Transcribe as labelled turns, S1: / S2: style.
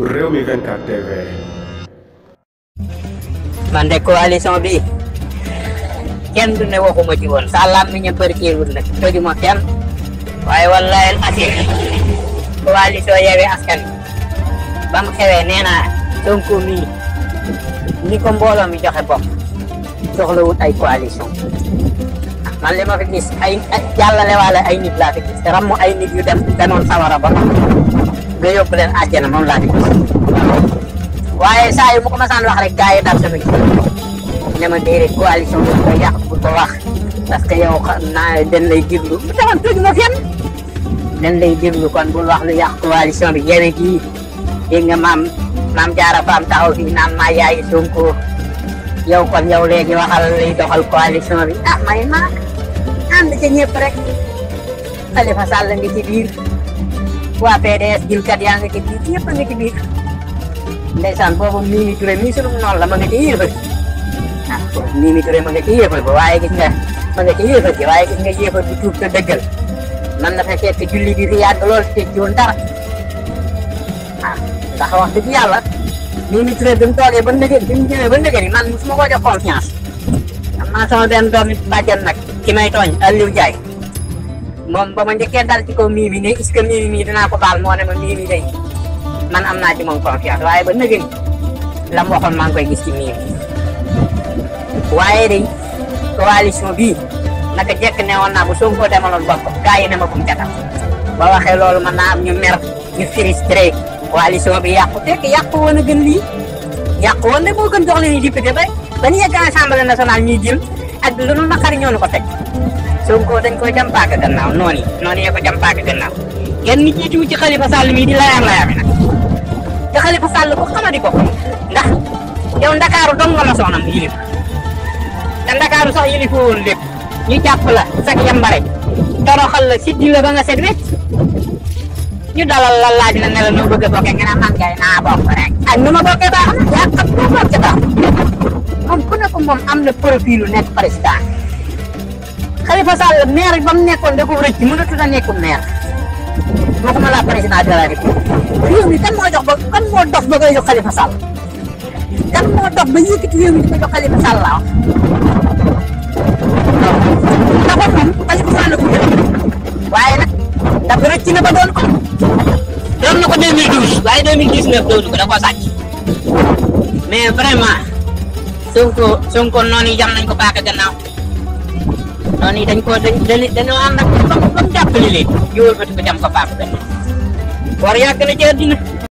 S1: Rewmi 24 TV.
S2: man de coalition bi kenn du ne waxuma ci woon sa làmmiñ barkeewul nag tojuma kenn waaye wallahi asir coalition Yewwi Askan Wi ba mu xewee nee naa Sonko mii ni ko mbooloo mi joxe bopp soxlawut ay coalition man li ma fi gis ay jàllale waale ay nit laa fi gis te rammu ay nit yu dem danoon sawara ba nga yóbbu leen àjjana moom laa fi gis waaye saa yu mu ko masaan wax rek gars yi dal sama gis ne ma déedéet coalition bi ko yàq bu ko wax parce que yow xam naa dañ lay déglu bu taxoon tëj ma fenn dañ lay déglu kon bul wax lu yàq coalition bi Yewwi gii dégg nga maam Jaara Faam taxaw fii naan maa yaay Sonko yow kon yow léegi waxal lay doxal coalition bi ah may ma ànd ca ñëpp rek Khalifa Sall nga ci biir waa PDS jilkat yaa nga ci biir ñëpp a nga ci biir ndeysaan boobu Mimi Touré mii sunu noonu la ma nga ci yéefal ah Mimi Touré ma nga ci yéefal ba waaye gis nga ma nga ci yéefal ci waaye gis nga yéefal bu tuub te dëggal man na fa fekk julli bi fi yàgg lool te ci woon dara ah ndax wax dëgg yàlla Mimi Touré bi mu toogee ba ndëgën bi mu ñëwee ba ndëgën man musuma ko jox confiance am naa sama benn doomi bàjjan nag ki may tooñ Aliou Ndiaye moom ba ma njëkkee dal ci kaw Mimi ne est-ce que Mimi mii dinaa ko baal moo ne ma Mimi day man am naa ci moom confiance waaye ba ndëgën la mu waxoon maa ngi koy gis ci Mimi waaye day coalition bii naka jekk ne woon naa bu Sonko demaloon bopp gaa yi ne ma bu mu jatal ba waxee loolu mën naa am ñu mer ñu frustré coalition bi yàqu fekk yàqu woon a gën lii yàqu woon de moo gën jox leen député ba ñu yegg assemblée nationale ñuy jël ak lu nu naqari ñoo nu ko teg Sonko dañ ko jàmpaaka gannaaw noonu yee ko jàmpaaka gannaaw kenn nit ñi tuuti ci Khalifa Sall mii di layaam bi nag te Khalifa Sall ko xamadi ko ndax yow Ndakaaru dong nga ma soxnam yilif te Ndakaaru sax yilifu woon lépp ñu jàpp la sax yambare toroxal la siddi la ba nga set wecc ñu dalal la laaj la ne la noo bëgg a bokkee nga ne man kay naa bokk rek ak nu ma bokkee baax na yaa xam noo bokk ca baax moom ku ne ko moom am na profilu nekk président Khalifa Sall maire ba mu nekkoon da ko rëcc mënatu a nekkum maire waxuma la président de la République réew mi kan moo dof ba koy jox Khalifa Sall kan moo dof ba yëkkati réew mi di ko jox Khalifa Sall laa wax ndax moom Khalifa Sall ko waaye nag ndax rëcc na ba doon ko doon na ko 2012 waaye 2019 doonu ko da koo sàcc mais vraiment Sonko noonu yi jam nañ ko paaka gannaaw noonu yi dañoo ànd ak ba mu jàppale leen yóor ko jam ko paaka gannaaw war yàgg na ci àddina